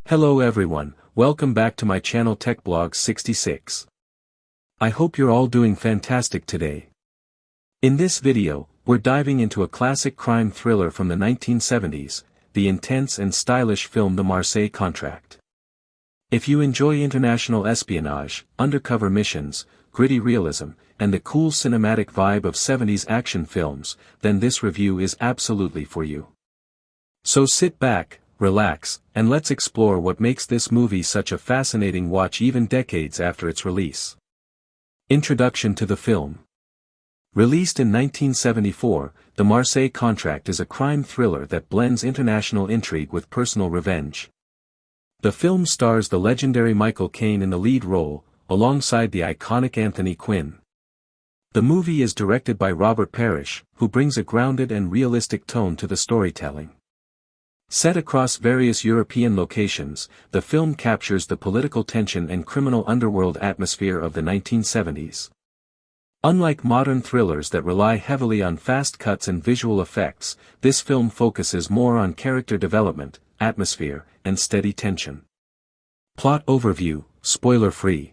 Hello everyone, welcome back to my channel TechBlog66. I hope you're all doing fantastic today. In this video, we're diving into a classic crime thriller from the 1970s, the intense and stylish film The Marseille Contract. If you enjoy international espionage, undercover missions, gritty realism, and the cool cinematic vibe of 70s action films, then this review is absolutely for you. So sit back, relax, and let's explore what makes this movie such a fascinating watch even decades after its release. Introduction to the film. Released in 1974, The Marseille Contract is a crime thriller that blends international intrigue with personal revenge. The film stars the legendary Michael Caine in the lead role, alongside the iconic Anthony Quinn. The movie is directed by Robert Parrish, who brings a grounded and realistic tone to the storytelling. Set across various European locations, the film captures the political tension and criminal underworld atmosphere of the 1970s. Unlike modern thrillers that rely heavily on fast cuts and visual effects, this film focuses more on character development, atmosphere, and steady tension. Plot overview, spoiler-free.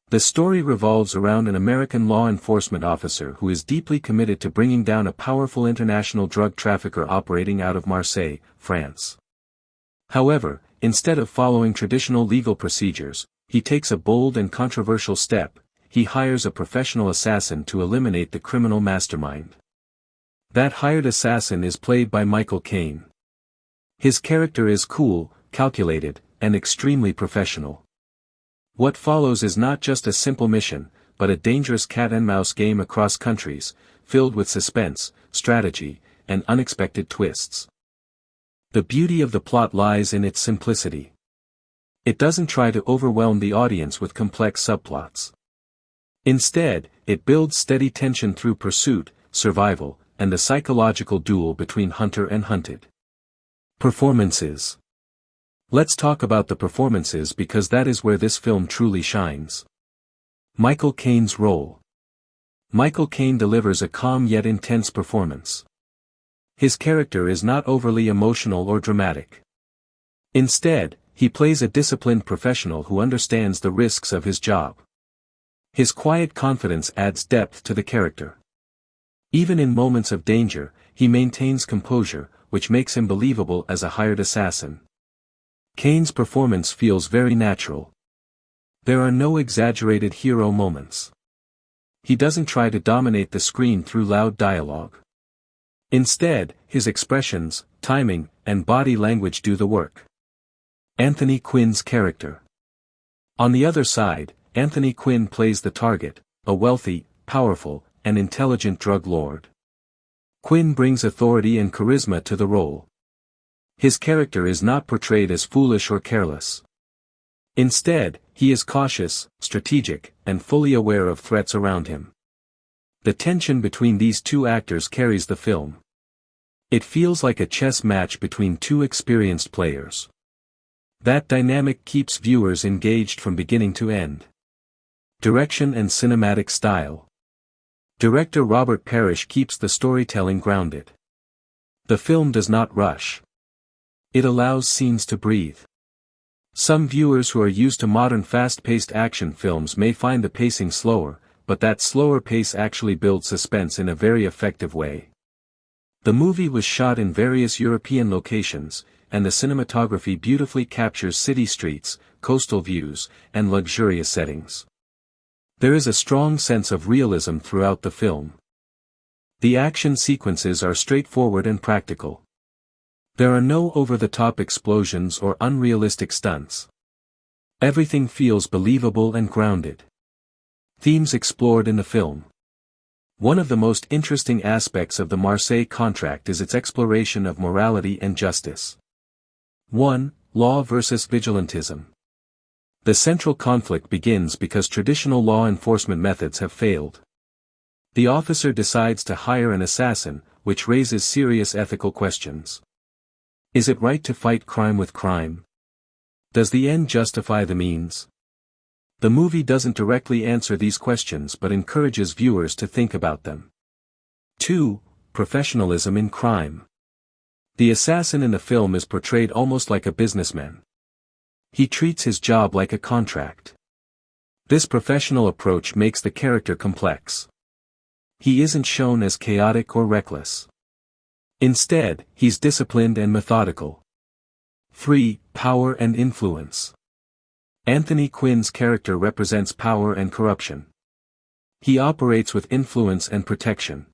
The story revolves around an American law enforcement officer who is deeply committed to bringing down a powerful international drug trafficker operating out of Marseille, France. However, instead of following traditional legal procedures, he takes a bold and controversial step: he hires a professional assassin to eliminate the criminal mastermind. That hired assassin is played by Michael Caine. His character is cool, calculated, and extremely professional. What follows is not just a simple mission, but a dangerous cat-and-mouse game across countries, filled with suspense, strategy, and unexpected twists. The beauty of the plot lies in its simplicity. It doesn't try to overwhelm the audience with complex subplots. Instead, it builds steady tension through pursuit, survival, and the psychological duel between hunter and hunted. Performances. Let's talk about the performances because that is where this film truly shines. Michael Caine's role. Michael Caine delivers a calm yet intense performance. His character is not overly emotional or dramatic. Instead, he plays a disciplined professional who understands the risks of his job. His quiet confidence adds depth to the character. Even in moments of danger, he maintains composure, which makes him believable as a hired assassin. Caine's performance feels very natural. There are no exaggerated hero moments. He doesn't try to dominate the screen through loud dialogue. Instead, his expressions, timing, and body language do the work. Anthony Quinn's character. On the other side, Anthony Quinn plays the target, a wealthy, powerful, and intelligent drug lord. Quinn brings authority and charisma to the role. His character is not portrayed as foolish or careless. Instead, he is cautious, strategic, and fully aware of threats around him. The tension between these two actors carries the film. It feels like a chess match between two experienced players. That dynamic keeps viewers engaged from beginning to end. Direction and cinematic style. Director Robert Parrish keeps the storytelling grounded. The film does not rush. It allows scenes to breathe. Some viewers who are used to modern fast-paced action films may find the pacing slower, but that slower pace actually builds suspense in a very effective way. The movie was shot in various European locations, and the cinematography beautifully captures city streets, coastal views, and luxurious settings. There is a strong sense of realism throughout the film. The action sequences are straightforward and practical. There are no over-the-top explosions or unrealistic stunts. Everything feels believable and grounded. Themes explored in the film. One of the most interesting aspects of the Marseille Contract is its exploration of morality and justice. 1. Law versus vigilantism. The central conflict begins because traditional law enforcement methods have failed. The officer decides to hire an assassin, which raises serious ethical questions. Is it right to fight crime with crime? Does the end justify the means? The movie doesn't directly answer these questions but encourages viewers to think about them. 2. Professionalism in crime. The assassin in the film is portrayed almost like a businessman. He treats his job like a contract. This professional approach makes the character complex. He isn't shown as chaotic or reckless. Instead, he's disciplined and methodical. 3. Power and influence. Anthony Quinn's character represents power and corruption. He operates with influence and protection.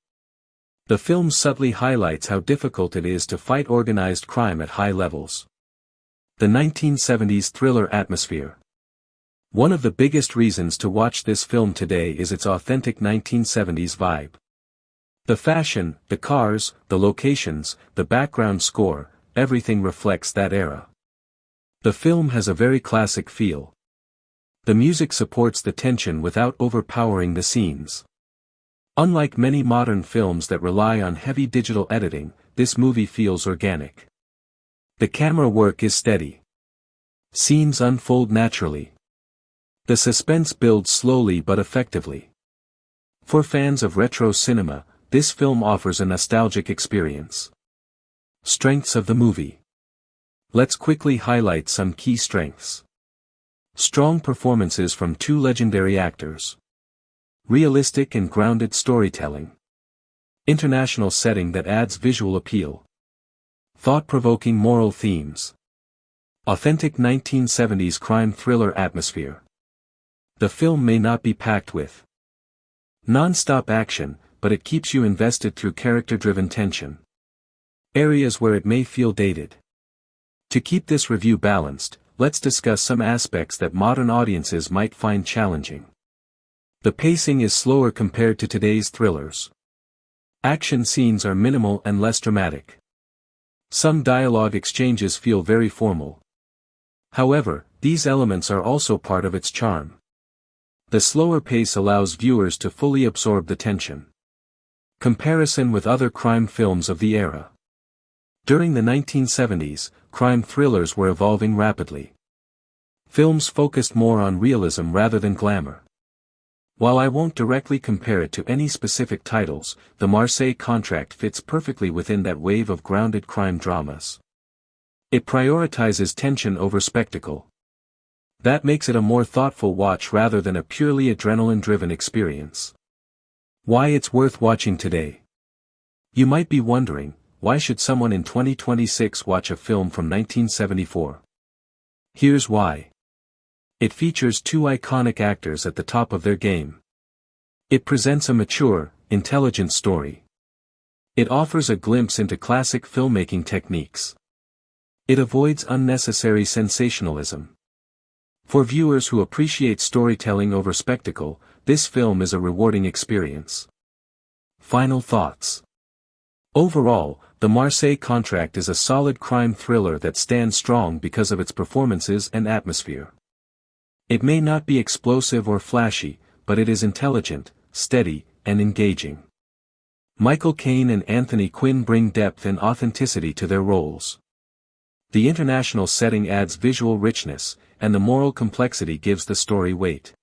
The film subtly highlights how difficult it is to fight organized crime at high levels. The 1970s thriller atmosphere. One of the biggest reasons to watch this film today is its authentic 1970s vibe. The fashion, the cars, the locations, the background score, everything reflects that era. The film has a very classic feel. The music supports the tension without overpowering the scenes. Unlike many modern films that rely on heavy digital editing, this movie feels organic. The camera work is steady. Scenes unfold naturally. The suspense builds slowly but effectively. For fans of retro cinema, this film offers a nostalgic experience. Strengths of the movie. Let's quickly highlight some key strengths. Strong performances from two legendary actors. Realistic and grounded storytelling. International setting that adds visual appeal. Thought-provoking moral themes. Authentic 1970s crime thriller atmosphere. The film may not be packed with non-stop action, but it keeps you invested through character-driven tension. Areas where it may feel dated. To keep this review balanced, let's discuss some aspects that modern audiences might find challenging. The pacing is slower compared to today's thrillers. Action scenes are minimal and less dramatic. Some dialogue exchanges feel very formal. However, these elements are also part of its charm. The slower pace allows viewers to fully absorb the tension. Comparison with other crime films of the era. During the 1970s, crime thrillers were evolving rapidly. Films focused more on realism rather than glamour. While I won't directly compare it to any specific titles, the Marseille Contract fits perfectly within that wave of grounded crime dramas. It prioritizes tension over spectacle. That makes it a more thoughtful watch rather than a purely adrenaline-driven experience. Why it's worth watching today. You might be wondering, why should someone in 2026 watch a film from 1974? Here's why. It features two iconic actors at the top of their game. It presents a mature, intelligent story. It offers a glimpse into classic filmmaking techniques. It avoids unnecessary sensationalism. For viewers who appreciate storytelling over spectacle, this film is a rewarding experience. Final thoughts. Overall, The Marseille Contract is a solid crime thriller that stands strong because of its performances and atmosphere. It may not be explosive or flashy, but it is intelligent, steady, and engaging. Michael Caine and Anthony Quinn bring depth and authenticity to their roles. The international setting adds visual richness, and the moral complexity gives the story weight.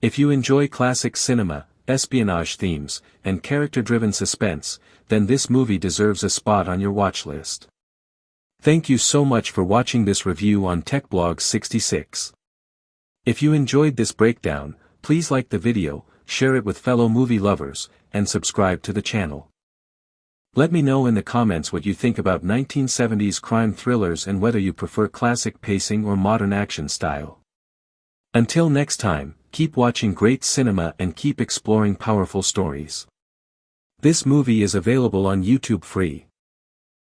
If you enjoy classic cinema, espionage themes, and character-driven suspense, then this movie deserves a spot on your watch list. Thank you so much for watching this review on TechBlog 66. If you enjoyed this breakdown, please like the video, share it with fellow movie lovers, and subscribe to the channel. Let me know in the comments what you think about 1970s crime thrillers and whether you prefer classic pacing or modern action style. Until next time, keep watching great cinema and keep exploring powerful stories. This movie is available on YouTube free.